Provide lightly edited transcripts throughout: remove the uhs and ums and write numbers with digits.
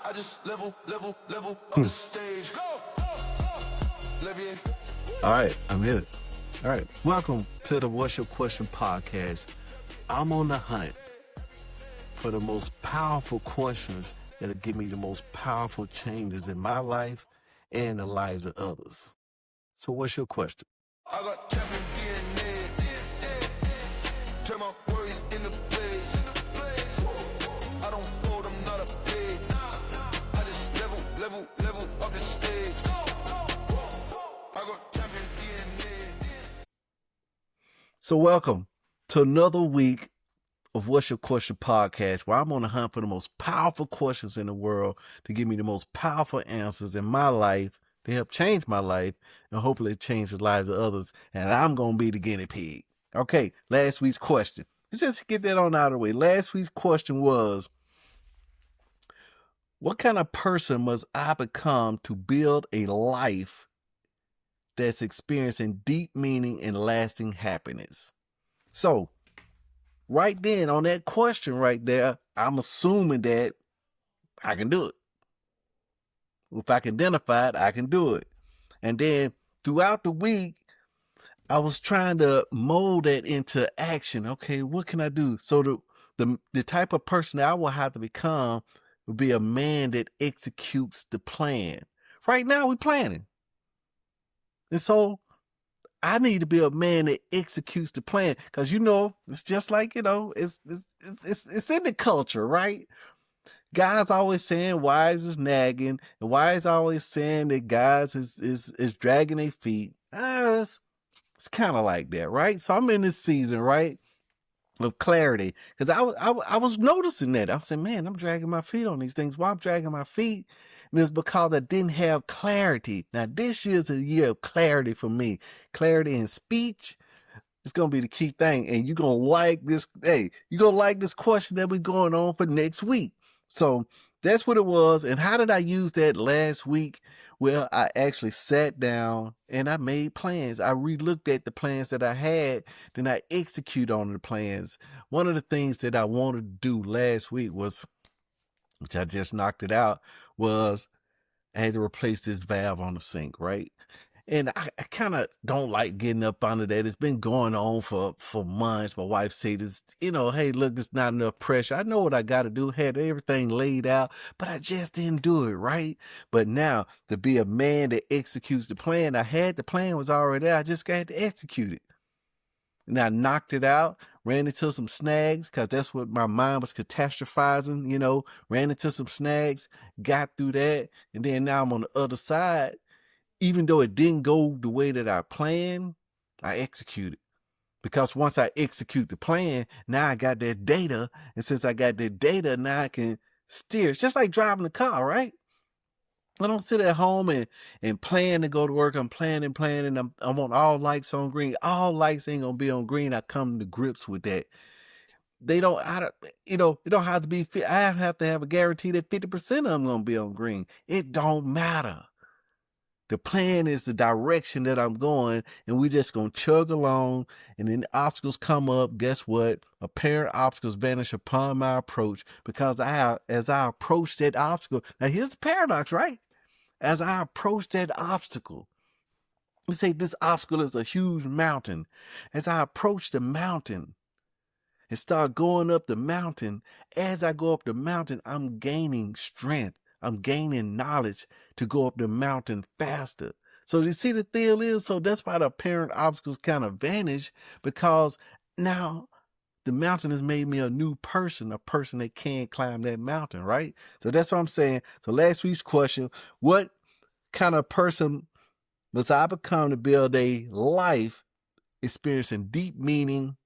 I just level up the stage. Go! All right, I'm here. All right, welcome to the What's Your Question podcast. I'm on the hunt for the most powerful questions that'll give me the most powerful changes in my life and the lives of others. So what's your question? I got champion DNA. Turn my worries into plays. I don't fold, I'm not a pig. I just level up the stage. I got champion DNA. So welcome to another week of What's Your Question podcast, where I'm on the hunt for the most powerful questions in the world to give me the most powerful answers in my life to help change my life and hopefully change the lives of others. And I'm going to be the guinea pig. Okay, last week's question. Let's just get that on out of the way. Last week's question was, what kind of person must I become to build a life that's experiencing deep meaning and lasting happiness? So, right then, on that question right there, I'm assuming that I can do it. If I can identify it, I can do it. And then throughout the week, I was trying to mold that into action. Okay, what can I do? So the type of person I will have to become will be a man that executes the plan. Right now, we're planning. And so I need to be a man that executes the plan, because it's just like it's in the culture, right? Guys always saying wives is nagging, and wives always saying that guys is dragging their feet. It's kind of like that, right? So I'm in this season, right, of clarity, because I was noticing that. I was saying, man, I'm dragging my feet on these things. Why I'm dragging my feet? And it's because I didn't have clarity. Now, this year's a year of clarity for me. Clarity in speech. It's going to be the key thing. And you're going to like this. Hey, you're going to like this question that we're going on for next week. So that's what it was. And how did I use that last week? Well, I actually sat down and I made plans. I relooked at the plans that I had, then I execute on the plans. One of the things that I wanted to do last week was, which I just knocked it out, was I had to replace this valve on the sink, right? And I kind of don't like getting up under that. It's been going on for months. My wife said, hey, look, it's not enough pressure. I know what I got to do. Had everything laid out, but I just didn't do it, right? But now, to be a man that executes the plan, I had the plan was already there. I just got to execute it. And I knocked it out, ran into some snags, because that's what my mind was catastrophizing, ran into some snags, got through that. And then now I'm on the other side. Even though it didn't go the way that I planned, I executed. Because once I execute the plan, now I got that data. And since I got that data, now I can steer. It's just like driving a car, right? I don't sit at home and plan to go to work. I'm planning. I want all lights on green. All lights ain't going to be on green. I come to grips with that. It don't have to be, I have to have a guarantee that 50% of them going to be on green. It don't matter. The plan is the direction that I'm going, and we just going to chug along, and then the obstacles come up. Guess what? Apparent obstacles vanish upon my approach, because as I approach that obstacle, now here's the paradox, right? As I approach that obstacle, we say this obstacle is a huge mountain. As I approach the mountain and start going up the mountain, as I go up the mountain, I'm gaining strength. I'm gaining knowledge to go up the mountain faster. So you see, the deal is, so that's why the apparent obstacles kind of vanish, because now the mountain has made me a new person, a person that can climb that mountain, right? So that's what I'm saying. So last week's question, what kind of person must I become to build a life experiencing deep meaning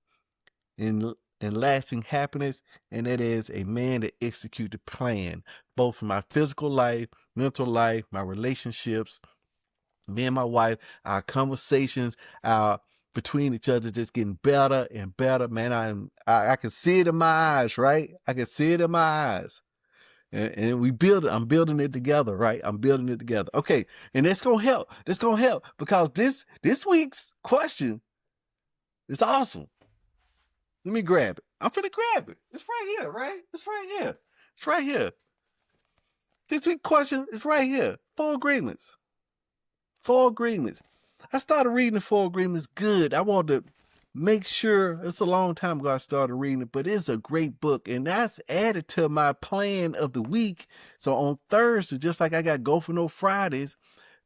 and lasting happiness? And that is a man that execute the plan, both for my physical life, mental life, my relationships, me and my wife, our conversations, our between each other just getting better and better. Man, I can see it in my eyes, right? I can see it in my eyes. And I'm building it together, right? I'm building it together. Okay. And that's going to help. That's going to help, because this week's question is awesome. Let me grab it. I'm finna grab it. It's right here, right? It's right here. It's right here. This week question is right here. 4 agreements. 4 agreements. I started reading the 4 agreements good. I wanted to make sure, it's a long time ago I started reading it, but it's a great book, and that's added to my plan of the week. So on Thursday, just like I got Go For No Fridays,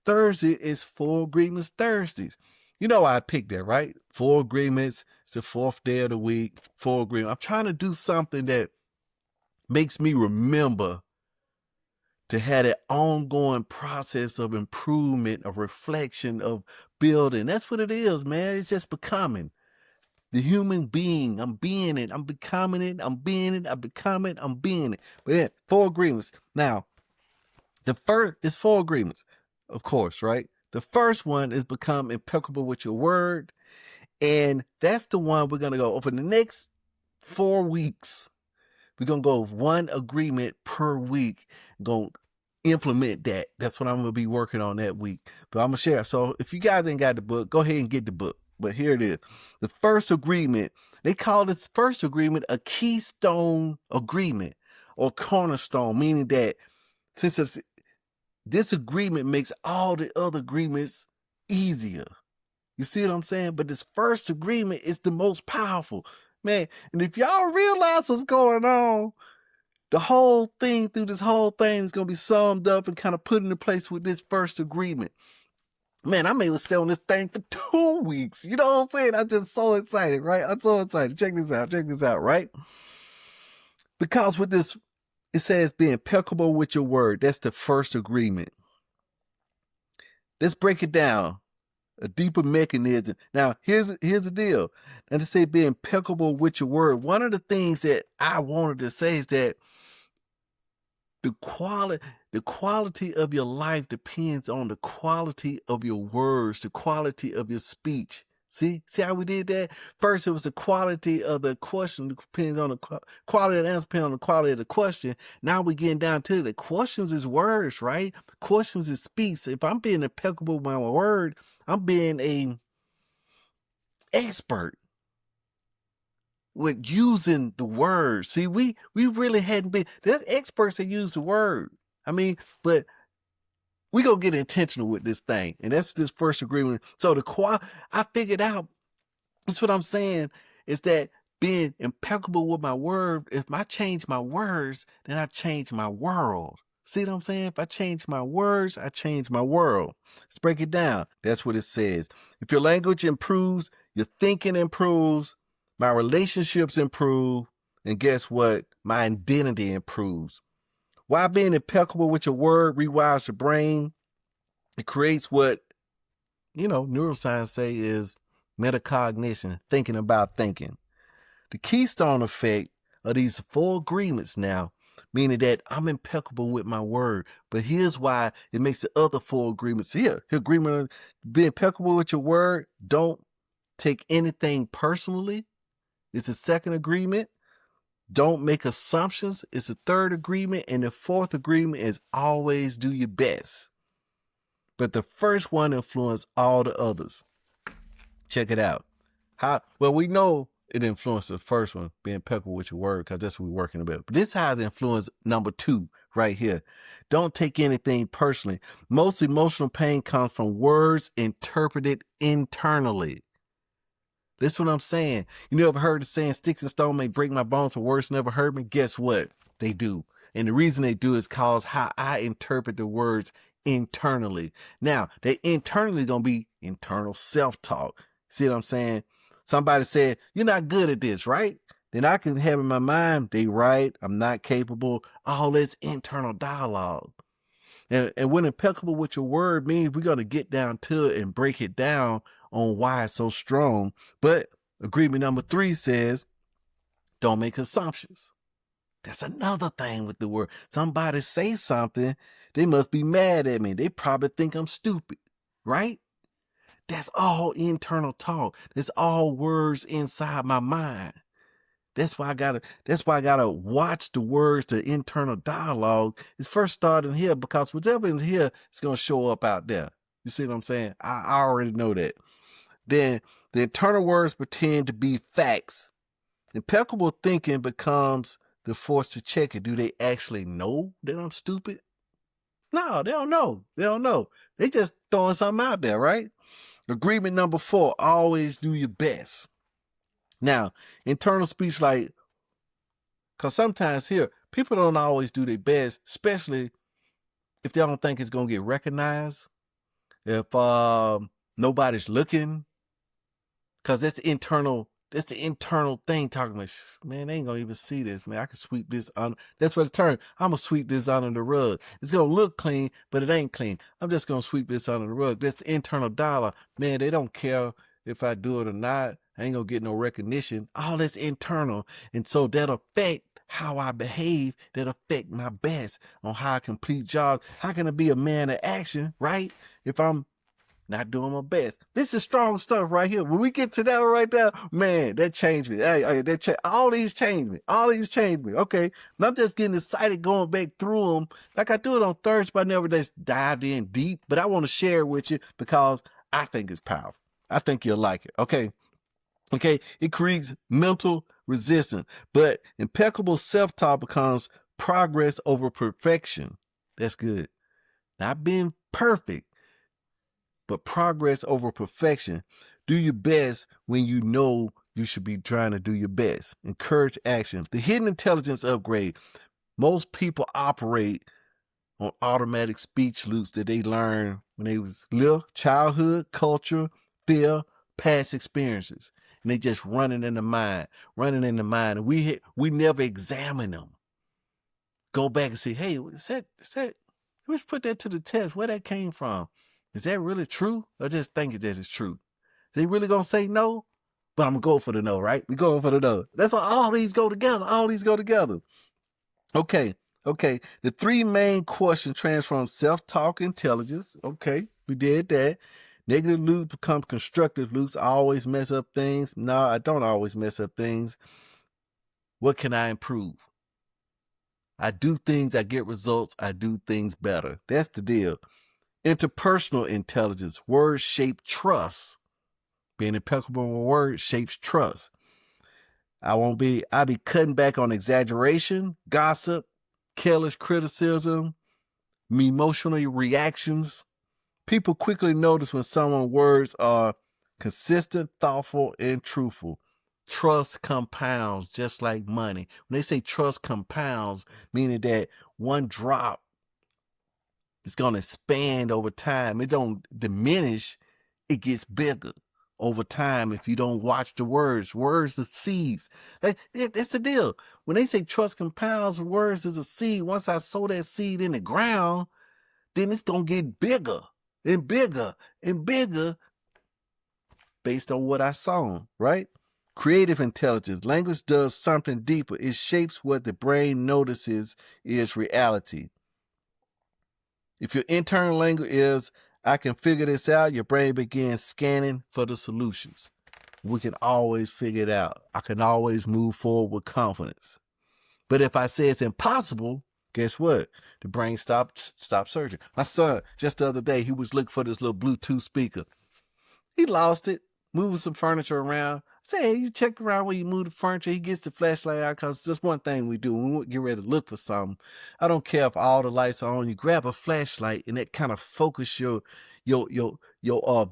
Thursday is 4 agreements Thursdays. You know why I picked that, right? 4 agreements. It's the 4th day of the week. 4 agreements. I'm trying to do something that makes me remember to have that ongoing process of improvement, of reflection, of building. That's what it is, man. It's just becoming the human being. I'm being it. I'm becoming it. I'm being it. I'm becoming it. I'm being it. But yeah, 4 agreements. Now, the first is 4 agreements, of course, right? The first one is become impeccable with your word. And that's the one we're going to go over the next 4 weeks. We're going to go 1 agreement per week. Going to implement that. That's what I'm going to be working on that week. But I'm going to share. So if you guys ain't got the book, go ahead and get the book. But here it is. The first agreement, they call this first agreement a Keystone agreement or cornerstone, meaning that since this agreement makes all the other agreements easier. You see what I'm saying? But this first agreement is the most powerful. Man, and if y'all realize what's going on, the whole thing through this whole thing is going to be summed up and kind of put into place with this first agreement. Man, I may stay on this thing for 2 weeks. You know what I'm saying? I'm just so excited, right? I'm so excited. Check this out, right? Because with this, it says be impeccable with your word. That's the first agreement. Let's break it down. A deeper mechanism. Now, here's the deal. And to say be impeccable with your word, one of the things that I wanted to say is that the quality of your life depends on the quality of your words, the quality of your speech. See how we did that? First, it was the quality of the question, depends on the quality of the answer, depends on the quality of the question. Now we're getting down to the questions is words, right? Questions is speech. If I'm being impeccable with my word, I'm being a expert with using the word. See, we really hadn't been. There's experts that use the word. I mean, but we gonna get intentional with this thing, and that's this first agreement. So I figured out. That's what I'm saying is that being impeccable with my word. If I change my words, then I change my world. See what I'm saying? If I change my words, I change my world. Let's break it down. That's what it says. If your language improves, your thinking improves, my relationships improve, and guess what? My identity improves. While being impeccable with your word rewires the brain, it creates what, neuroscience say is metacognition, thinking about thinking. The keystone effect of these 4 agreements now, meaning that I'm impeccable with my word. But here's why it makes the other 4 agreements here. Agreement of be impeccable with your word. Don't take anything personally. It's the second agreement. Don't make assumptions. It's the third agreement. And the 4th agreement is always do your best. But the first one influences all the others. Check it out. Well, we know it influenced the first one, being impeccable with your word, because that's what we're working about. But this is how it influenced number 2 right here. Don't take anything personally. Most emotional pain comes from words interpreted internally. This is what I'm saying. You ever heard the saying, sticks and stones may break my bones, but words never hurt me? Guess what? They do. And the reason they do is cause how I interpret the words internally. Now, they internally going to be internal self-talk. See what I'm saying? Somebody said, you're not good at this, right? Then I can have in my mind, they right, I'm not capable. All this internal dialogue. And when impeccable with your word means we're going to get down to it and break it down on why it's so strong. But agreement number 3 says, don't make assumptions. That's another thing with the word. Somebody say something, they must be mad at me. They probably think I'm stupid, right? That's all internal talk. That's all words inside my mind. That's why I gotta watch the words, the internal dialogue. It's first starting here, because whatever is here is gonna show up out there. You see what I'm saying? I already know that. Then the internal words pretend to be facts. Impeccable thinking becomes the force to check it. Do they actually know that I'm stupid? No, they don't know. They don't know. They just throwing something out there, right? Agreement number 4, always do your best. Now, internal speech, like, because sometimes here, people don't always do their best, especially if they don't think it's going to get recognized. If nobody's looking, because that's internal. That's the internal thing talking about, man, they ain't going to even see this, man. I can sweep this under. That's what the term. I'm going to sweep this under the rug. It's going to look clean, but it ain't clean. I'm just going to sweep this under the rug. That's internal dialogue. Man, they don't care if I do it or not. I ain't going to get no recognition. All that's internal. And so that'll affect how I behave. That'll affect my best on how I complete jobs. How can I be a man of action, right? If I'm not doing my best. This is strong stuff right here. When we get to that right there, man, that changed me. All these changed me. All these changed me. Okay. And I'm just getting excited going back through them. Like I do it on Thursday, but I never just dived in deep. But I want to share it with you because I think it's powerful. I think you'll like it. Okay. Okay. It creates mental resistance, but impeccable self-talk becomes progress over perfection. That's good. Not being perfect, but progress over perfection. Do your best when you know you should be trying to do your best. Encourage action. The hidden intelligence upgrade. Most people operate on automatic speech loops that they learned when they was little, childhood, culture, fear, past experiences. And they just running in the mind. And we never examine them. Go back and say, hey, is that, let's put that to the test. Where that came from? Is that really true? Or just think that it's true? They really gonna say no? But I'm gonna go for the no, right? We going for the no. That's why all these go together. All these go together. Okay. The 3 main questions transform self-talk intelligence. Okay, we did that. Negative loops become constructive loops. I always mess up things. No, I don't always mess up things. What can I improve? I do things, I get results, I do things better. That's the deal. Interpersonal intelligence. Words shape trust. Being impeccable with words shapes trust. I'll be cutting back on exaggeration, gossip, careless criticism, emotional reactions. People quickly notice when someone's words are consistent, thoughtful, and truthful. Trust compounds just like money. When they say trust compounds, meaning that one drop is going to expand over time. It don't diminish. It gets bigger over time if you don't watch the words. Words are seeds. That's the deal. When they say trust compounds, words is a seed. Once I sow that seed in the ground, then it's going to get bigger and bigger and bigger based on what I saw, right? Creative intelligence. Language does something deeper. It shapes what the brain notices is reality. If your internal language is, I can figure this out, your brain begins scanning for the solutions. We can always figure it out. I can always move forward with confidence. But if I say it's impossible, guess what? The brain stopped searching. My son, just the other day, he was looking for this little Bluetooth speaker. He lost it, moving some furniture around. I say, hey, you check around when you move the furniture. He gets the flashlight out because that's one thing we do. When we get ready to look for something, I don't care if all the lights are on. You grab a flashlight and that kind of focus your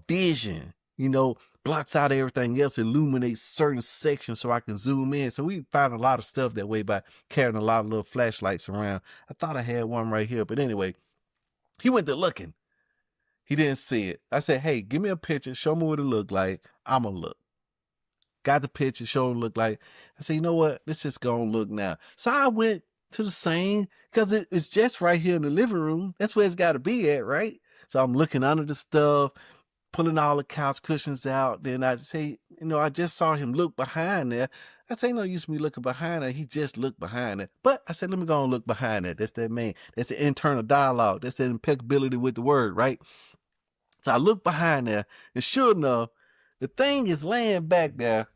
vision. You know, blocks out everything else, illuminates certain sections so I can zoom in. So we find a lot of stuff that way by carrying a lot of little flashlights around. I thought I had one right here, but anyway, he went to looking. He didn't see it. I said, hey, give me a picture. Show me what it looked like. I'm going to look. Got the picture, showed him look like. I said, you know what? Let's just go and look now. So I went to the same, because it's just right here in the living room. That's where it's got to be at, right? So I'm looking under the stuff, pulling all the couch cushions out. Then I say, you know, I just saw him look behind there. I say, no use me looking behind there. He just looked behind it. But I said, let me go and look behind that. That's that man. That's the internal dialogue. That's the impeccability with the word, right? So I look behind there, and sure enough, the thing is laying back there.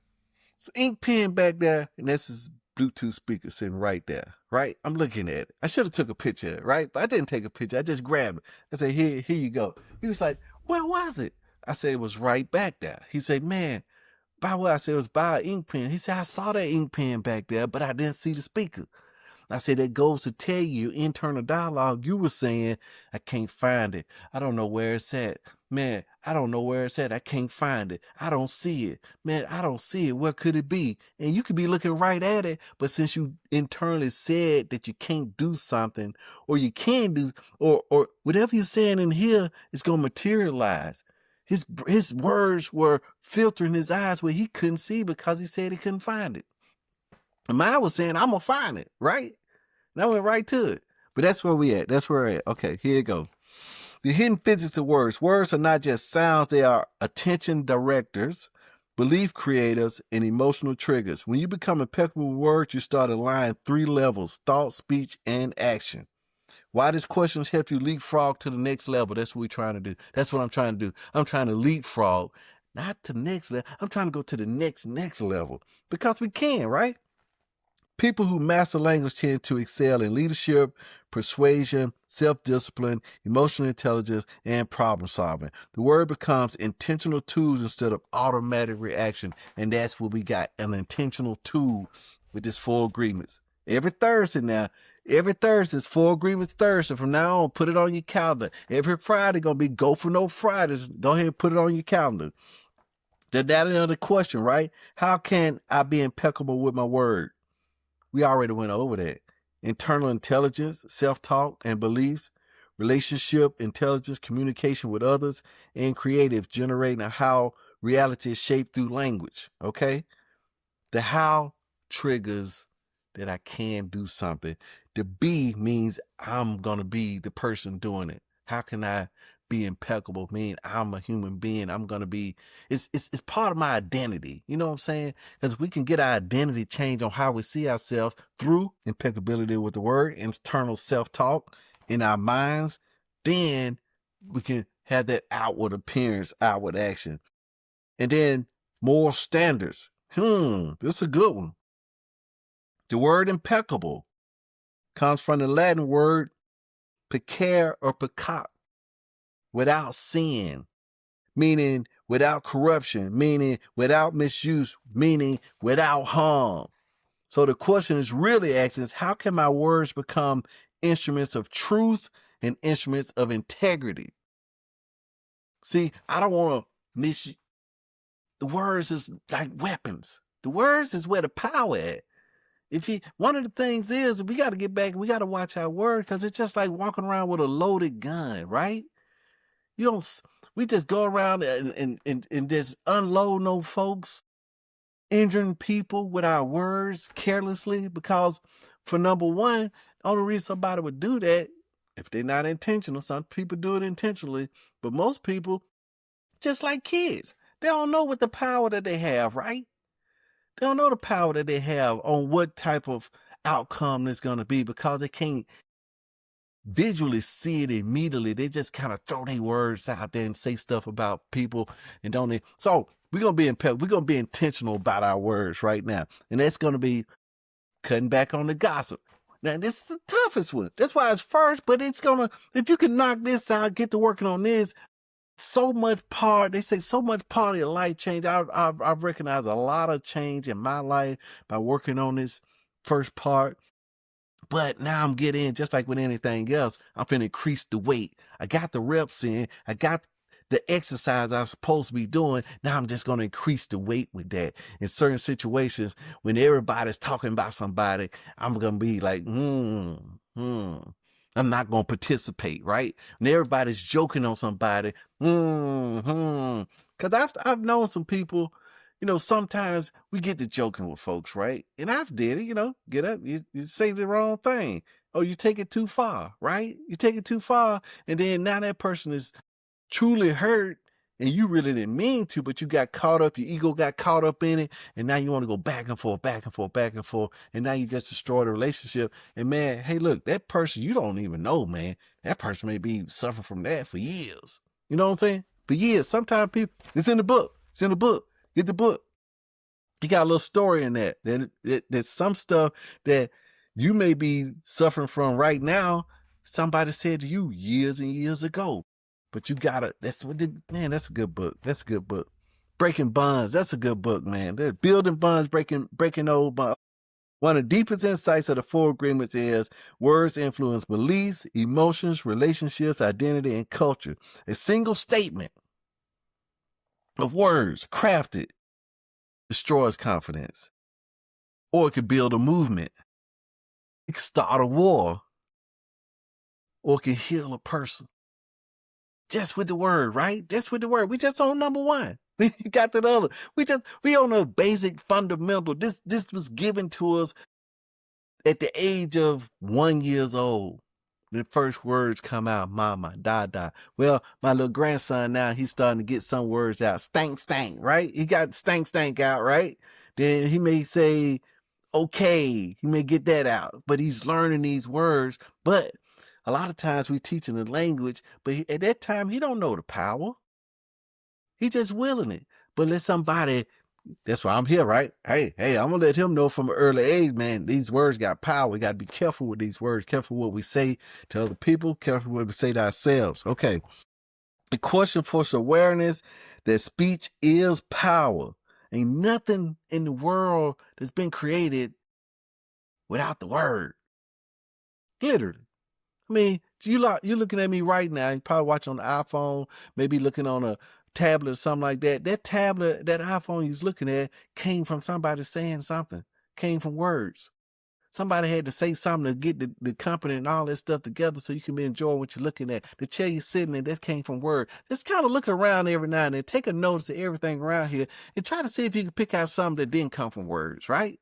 It's an ink pen back there, and that's his Bluetooth speaker sitting right there, right? I'm looking at it. I should have took a picture, right? But I didn't take a picture. I just grabbed it. I said, here you go. He was like, where was it? I said, it was right back there. He said, man, by what? I said, it was by an ink pen. He said, I saw that ink pen back there, but I didn't see the speaker. I said that goes to tell you internal dialogue. You were saying, I can't find it. I don't know where it's at. Man, I don't know where it's at. I can't find it. I don't see it. Man, I don't see it. Where could it be? And you could be looking right at it. But since you internally said that you can't do something, or you can do, or whatever you're saying in here is going to materialize. His words were filtering his eyes where he couldn't see because he said he couldn't find it. And mine was saying, I'm going to find it, right? And I went right to it. But that's where we at. That's where we're at. Okay, here you go. The hidden physics of words. Words are not just sounds. They are attention directors, belief creators, and emotional triggers. When you become impeccable with words, you start aligning 3 levels: thought, speech, and action. Why these questions help you leapfrog to the next level? That's what we're trying to do. That's what I'm trying to do. I'm trying to leapfrog, not to the next level. I'm trying to go to the next level because we can, right? People who master language tend to excel in leadership, persuasion, self-discipline, emotional intelligence, and problem solving. The word becomes intentional tools instead of automatic reaction. And that's what we got, an intentional tool with this 4 agreements. Every Thursday now, every Thursday is 4 agreements Thursday. From now on, put it on your calendar. Every Friday going to be Go for No Fridays. Go ahead and put it on your calendar. That's another question, right? How can I be impeccable with my word? We already went over that. Internal intelligence, self-talk and beliefs, relationship intelligence, communication with others, and creative, generating how reality is shaped through language, okay? The how triggers that I can do something. The be means I'm going to be the person doing it. How can I be impeccable? Mean I'm a human being. I'm going to be, it's part of my identity. You know what I'm saying? Because we can get our identity change on how we see ourselves through impeccability with the word, internal self-talk in our minds. Then we can have that outward appearance, outward action. And then moral standards. This is a good one. The word impeccable comes from the Latin word peccare or peccat, without sin, meaning without corruption, meaning without misuse, meaning without harm. So the question is really asking is, how can my words become instruments of truth and instruments of integrity? See, I don't want to misuse. The words is like weapons. The words is where the power at. One of the things is we got to get back, we got to watch our words, because it's just like walking around with a loaded gun, right? We just go around and just unload no folks, injuring people with our words carelessly, because for number one, the only reason somebody would do that, if they're not intentional, some people do it intentionally, but most people, just like kids, they don't know what the power that they have, right? They don't know the power that they have on what type of outcome there's going to be, because they can't visually see it immediately. They just kind of throw their words out there and say stuff about people, and don't they? So we're going to be intentional about our words right now. And that's going to be cutting back on the gossip. Now, this is the toughest one. That's why it's first, but it's going to, if you can knock this out, get to working on this, they say so much part of your life change. I've recognized a lot of change in my life by working on this first part. But now I'm getting in, just like with anything else, I'm finna increase the weight. I got the reps in. I got the exercise I'm supposed to be doing. Now I'm just going to increase the weight with that. In certain situations, when everybody's talking about somebody, I'm going to be like, I'm not going to participate, right? When everybody's joking on somebody, because I've known some people, sometimes we get to joking with folks, right? And I've did it, get up, you say the wrong thing. Oh, you take it too far, right? You take it too far, and then now that person is truly hurt, and you really didn't mean to, but you got caught up, your ego got caught up in it, and now you want to go back and forth, and now you just destroy the relationship. And man, hey, look, that person, you don't even know, man. That person may be suffering from that for years. You know what I'm saying? For years. Sometimes people, it's in the book. Get the book. You got a little story in that. There's some stuff that you may be suffering from right now, somebody said to you years and years ago. But you gotta, that's a good book. That's a good book. Breaking Bonds, that's a good book, man. Building bonds, breaking old bonds. One of the deepest insights of the four agreements is words influence beliefs, emotions, relationships, identity, and culture. A single statement of words crafted destroys confidence, or it could build a movement. It could start a war, or it can heal a person. Just with the word, right? Just with the word. We just on number one. We got to the other. We on a basic fundamental. This was given to us at the age of 1 year old. The first words come out, mama, da. Well, my little grandson now, he's starting to get some words out. Stank, right? He got stank out, right? Then he may say, okay, he may get that out, but he's learning these words. But a lot of times we teaching the language, but at that time, he don't know the power. He just willing it. But let somebody, that's why I'm here, right? Hey, I'm gonna let him know from an early age, man, these words got power. We gotta be careful with these words, careful what we say to other people, careful what we say to ourselves. Okay. The question for awareness that speech is power. Ain't nothing in the world that's been created without the word. Literally. I mean, you're looking at me right now. You probably watching on the iPhone, maybe looking on a tablet or something like that. That tablet, that iPhone you was looking at came from somebody saying something, came from words. Somebody had to say something to get the company and all that stuff together so you can be enjoying what you're looking at. The chair you're sitting in, that came from words. Just kind of look around every now and then. Take a notice of everything around here and try to see if you can pick out something that didn't come from words, right?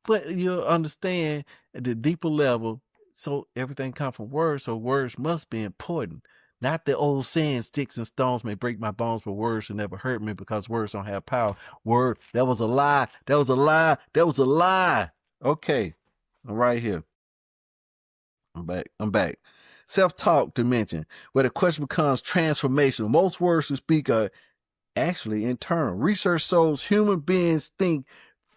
But you'll understand at the deeper level, so everything comes from words, so words must be important. Not the old saying, sticks and stones may break my bones, but words should never hurt me because words don't have power. Word, that was a lie. That was a lie. That was a lie. Okay, I'm right here. I'm back. Self-talk dimension, where the question becomes transformational. Most words we speak are actually internal. Research shows human beings think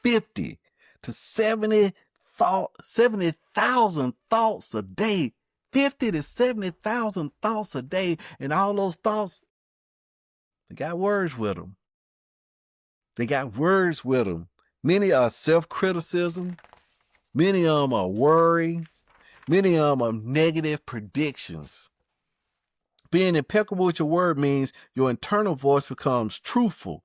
50 to 70,000 thoughts a day. 50 to 70,000 thoughts a day. And all those thoughts, they got words with them. Many are self-criticism. Many of them are worry. Many of them are negative predictions. Being impeccable with your word means your internal voice becomes truthful.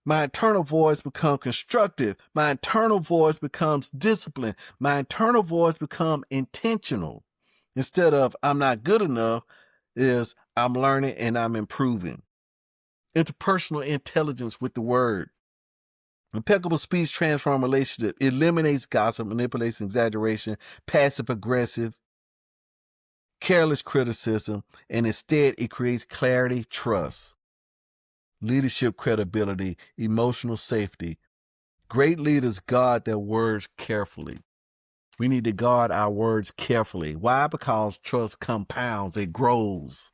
My internal voice becomes constructive. My internal voice becomes disciplined. My internal voice becomes intentional. Instead of I'm not good enough, is I'm learning and I'm improving. Interpersonal intelligence with the word. Impeccable speech transforms relationship. It eliminates gossip, manipulation, exaggeration, passive aggressive, careless criticism, and instead it creates clarity, trust, leadership credibility, emotional safety. Great leaders guard their words carefully. We need to guard our words carefully. Why? Because trust compounds, it grows.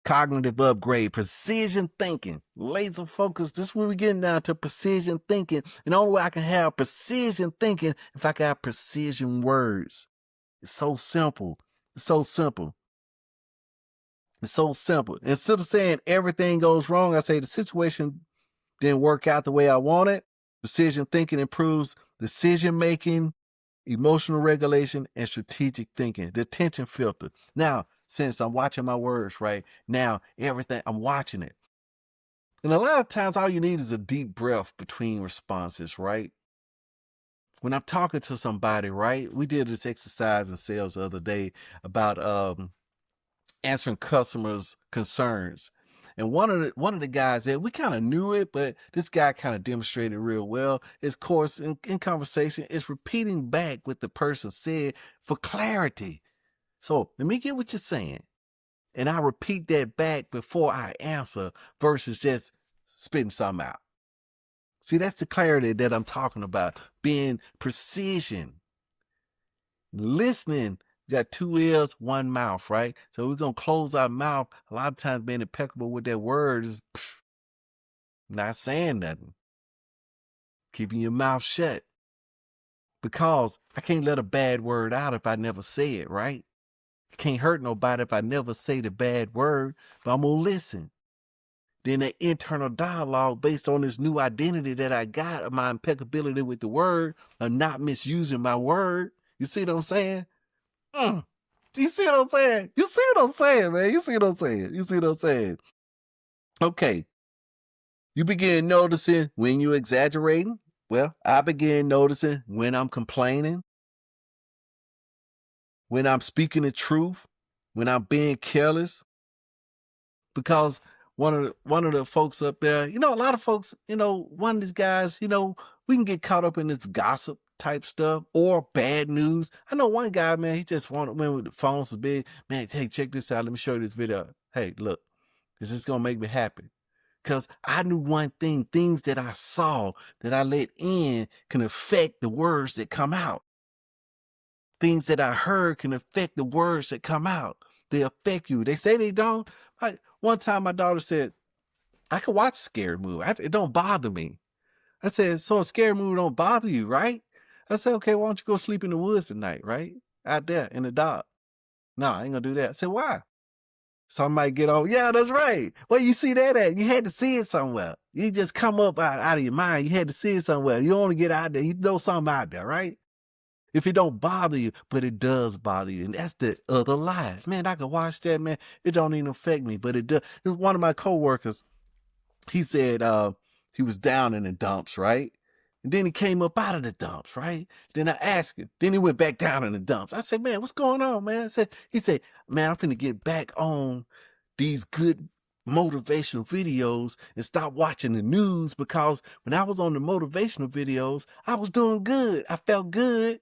Cognitive upgrade, precision thinking, laser focus. This is where we're getting down to precision thinking. And the only way I can have precision thinking if I can have precision words. It's so simple. Instead of saying everything goes wrong, I say the situation didn't work out the way I wanted. Precision thinking improves decision making, emotional regulation, and strategic thinking. The attention filter. Now, since I'm watching my words, right now, everything, I'm watching it. And a lot of times all you need is a deep breath between responses, right? When I'm talking to somebody, right? We did this exercise in sales the other day about answering customers' concerns. And one of the guys that we kind of knew it, but this guy kind of demonstrated real well. Is, of course, in conversation, is repeating back what the person said for clarity. So let me get what you're saying. And I repeat that back before I answer versus just spitting something out. See, that's the clarity that I'm talking about. Being precision. Listening. We got 2 ears, 1 mouth, right? So we're going to close our mouth. A lot of times being impeccable with their words, not saying nothing. Keeping your mouth shut. Because I can't let a bad word out if I never say it, right? I can't hurt nobody if I never say the bad word, but I'm going to listen. then that internal dialogue based on this new identity that I got of my impeccability with the word, of not misusing my word. You see what I'm saying? You see what I'm saying? You see what I'm saying, man? You see what I'm saying? You see what I'm saying? Okay. You begin noticing when you're exaggerating. Well, I begin noticing when I'm complaining, when I'm speaking the truth, when I'm being careless. Because one of the folks up there, a lot of folks, one of these guys, we can get caught up in this gossip type stuff or bad news. I know one guy, man, he just wanted, man, with the phone so big, man, hey, check this out. Let me show you this video. Hey, look, is this gonna make me happy? Because I knew one thing, things that I saw that I let in can affect the words that come out. Things that I heard can affect the words that come out. They affect you. They say they don't. One time my daughter said, I can watch a scary movie. It don't bother me. I said, so a scary movie don't bother you, right? I said, okay, why don't you go sleep in the woods tonight, right? Out there in the dark. No, I ain't gonna do that. I said, why? Somebody get on, yeah, that's right. Well, you see that at? You had to see it somewhere. You just come up out of your mind. You had to see it somewhere. You want to get out there. You know something out there, right? If it don't bother you, but it does bother you. And that's the other lie. Man, I can watch that, man. It don't even affect me, but it does. One of my coworkers, he said he was down in the dumps, right? And then he came up out of the dumps, right? Then I asked him. Then he went back down in the dumps. I said, man, what's going on, man? He said, man, I'm finna get back on these good motivational videos and stop watching the news, because when I was on the motivational videos, I was doing good. I felt good.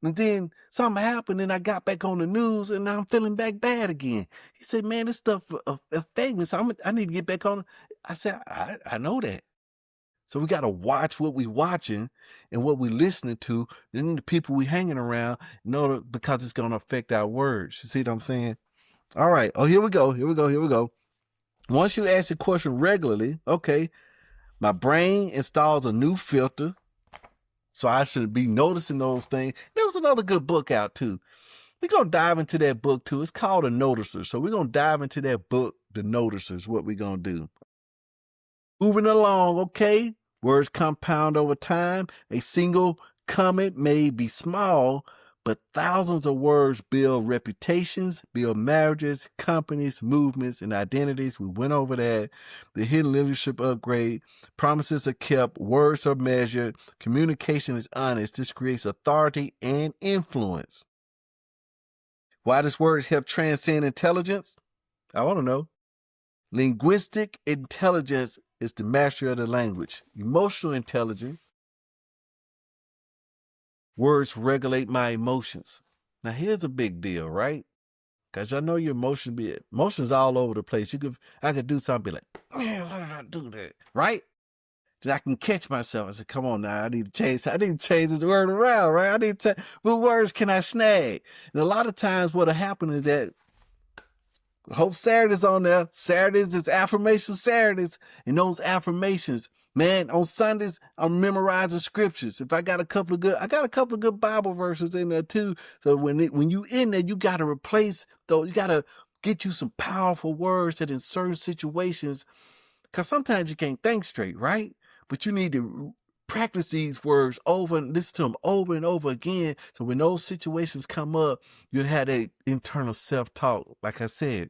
And then something happened and I got back on the news and now I'm feeling back bad again. He said, man, this stuff affects me. So I need to get back on. I said, I know that. So we got to watch what we watching and what we listening to, and the people we hanging around, because it's going to affect our words. You see what I'm saying? All right. Oh, here we go. Once you ask a question regularly, okay, my brain installs a new filter. So I should be noticing those things. There was another good book out too. We're going to dive into that book too. It's called A Noticer. So we're going to dive into that book, The Noticers, what we're going to do. Moving along, okay? Words compound over time. A single comment may be small, but thousands of words build reputations, build marriages, companies, movements, and identities. We went over that. The hidden leadership upgrade. Promises are kept. Words are measured. Communication is honest. This creates authority and influence. Why does words help transcend intelligence? I want to know. Linguistic intelligence is the mastery of the language. Emotional intelligence. Words regulate my emotions. Now, here's a big deal, right? Because I know your emotions all over the place. I could do something, be like, man, why did I do that? Right? Then I can catch myself. I said, come on now, I need to change this word around, right? What words can I snag? And a lot of times what'll happen is that, hope Saturday's on there. Saturdays is affirmation Saturdays. And those affirmations, man, on Sundays, I'm memorizing scriptures. If I got a couple of good Bible verses in there too. So when you in there, you got to replace those. You got to get you some powerful words that in certain situations, because sometimes you can't think straight, right? But you need to practice these words over and listen to them over and over again. So when those situations come up, you have that internal self-talk. Like I said,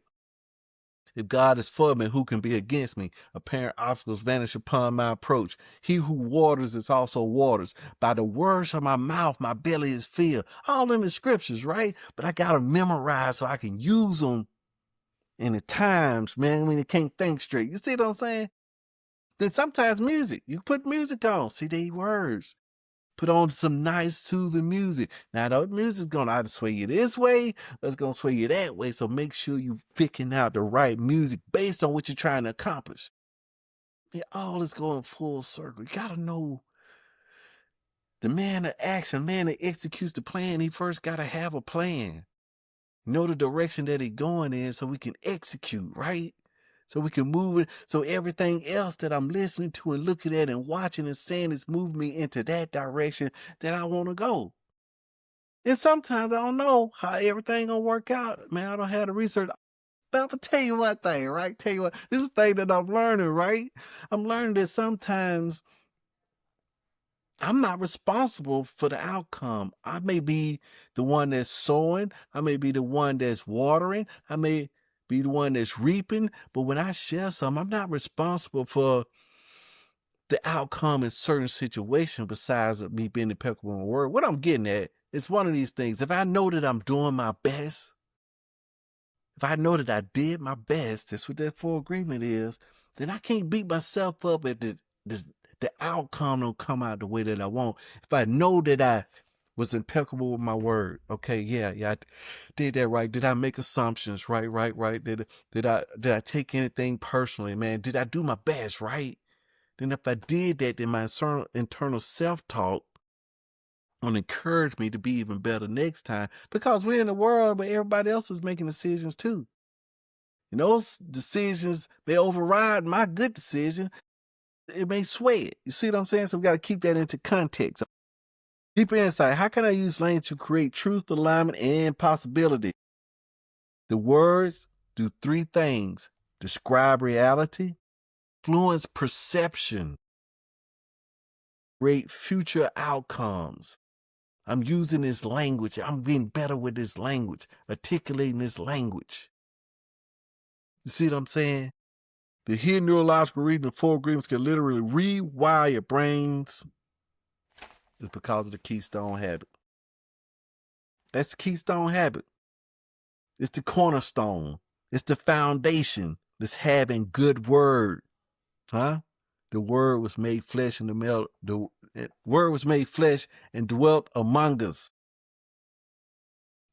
if God is for me, who can be against me? Apparent obstacles vanish upon my approach. He who waters is also waters. By the words of my mouth, my belly is filled. All in the scriptures, right? But I got to memorize so I can use them in the times, man, when you can't think straight. You see what I'm saying? Then sometimes music. You put music on. See, they words. Put on some nice soothing music. Now, the music's going to either sway you this way or it's going to sway you that way. So make sure you're picking out the right music based on what you're trying to accomplish. It all is going full circle. You got to know the man of action, man that executes the plan. He first got to have a plan. Know the direction that he's going in so we can execute, right? So we can move it. So everything else that I'm listening to and looking at and watching and saying is moving me into that direction that I want to go. And sometimes I don't know how everything gonna work out. Man, I don't have the research. But I'm gonna tell you one thing, right? Tell you what, this is the thing that I'm learning, right? I'm learning that sometimes I'm not responsible for the outcome. I may be the one that's sowing. I may be the one that's watering. I may be the one that's reaping. But when I share something, I'm not responsible for the outcome in certain situations besides me being impeccable in the word. What I'm getting at is one of these things. If I know that I'm doing my best, if I know that I did my best, that's what that full agreement is, then I can't beat myself up at the outcome don't come out the way that I want. If I know that I was impeccable with my word, okay, yeah, I did that right. Did I make assumptions? Right. Did I take anything personally, man? Did I do my best, right? Then if I did that, then my internal self-talk will encourage me to be even better next time, because we're in a world where everybody else is making decisions too. And those decisions may override my good decision. It may sway it. You see what I'm saying? So we got to keep that into context. Deeper insight. How can I use language to create truth, alignment, and possibility? The words do three things: describe reality, influence perception, create future outcomes. I'm using this language. I'm being better with this language, articulating this language. You see what I'm saying? The hidden neurological reading of four agreements can literally rewire your brains. It's because of the Keystone habit. That's the Keystone habit. It's the cornerstone. It's the foundation. It's having good word. Huh? The word was made flesh and the word was made flesh and dwelt among us.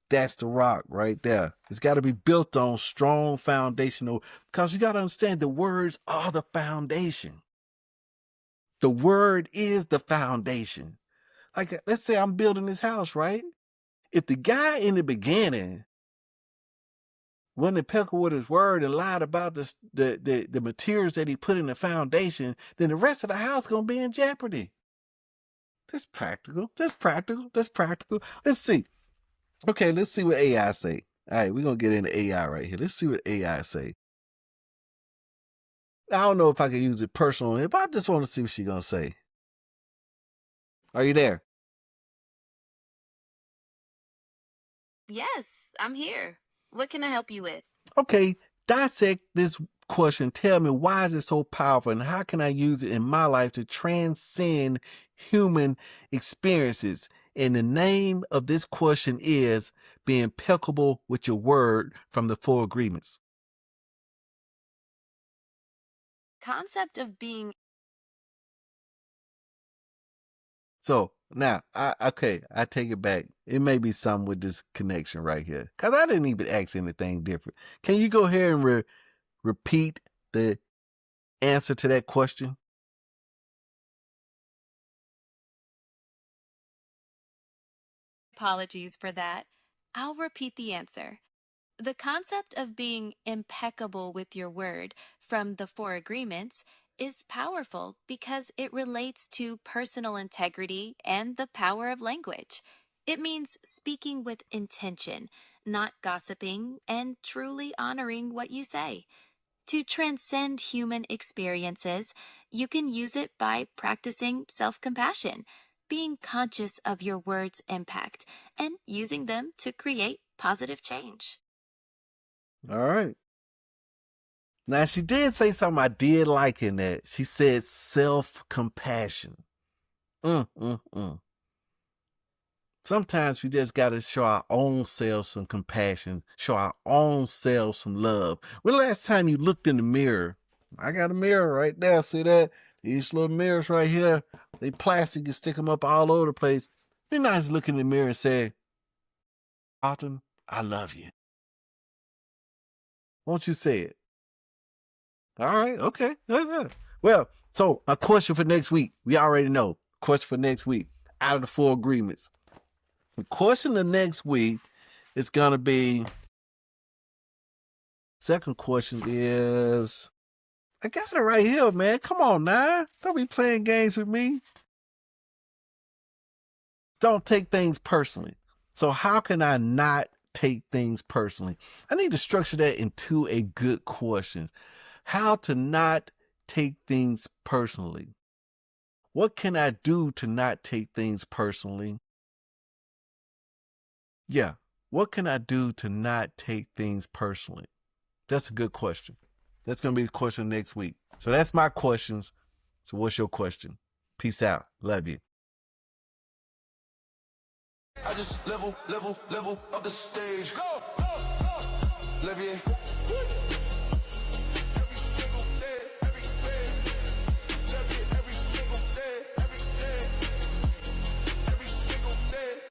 That's the rock right there. It's got to be built on strong foundational, because you got to understand the words are the foundation. The word is the foundation. Like, let's say I'm building this house, right? If the guy in the beginning wasn't impeccable with his word and lied about the materials that he put in the foundation, then the rest of the house gonna be in jeopardy. That's practical. That's practical. That's practical. Let's see. Okay, let's see what AI say. All right, we're gonna get into AI right here. Let's see what AI say. I don't know if I can use it personally, but I just want to see what she's gonna say. Are you there? Yes, I'm here. What can I help you with? Okay, dissect this question. Tell me, why is it so powerful, and how can I use it in my life to transcend human experiences? And the name of this question is Be Impeccable with Your Word from the Four Agreements. Concept of being So now, I take it back. It may be something with this connection right here, because I didn't even ask anything different. Can you go ahead and repeat the answer to that question? apologies for that. I'll repeat the answer. The concept of being impeccable with your word from the Four Agreements is powerful because it relates to personal integrity and the power of language. It means speaking with intention, not gossiping, and truly honoring what you say. To transcend human experiences, you can use it by practicing self compassion, being conscious of your words' impact, and using them to create positive change. All right. Now, she did say something I did like in that. She said self-compassion. Sometimes we just got to show our own selves some compassion, show our own selves some love. When the last time you looked in the mirror? I got a mirror right there. See that? These little mirrors right here, they plastic. You stick them up all over the place. Be nice to look in the mirror and say, Autumn, I love you. Won't you say it? All right, okay. Well, so a question for next week. We already know. Question for next week. Out of the Four Agreements. The question of next week is going to be, second question is, I got it right here, man. Come on now. Don't be playing games with me. Don't take things personally. So how can I not take things personally. I need to structure that into a good question. How to not take things personally. What can I do to not take things personally? Yeah, what can I do to not take things personally? That's a good question. That's going to be the question next week. So that's my questions. So what's your question? Peace out. Love you. I just level up the stage. Levier.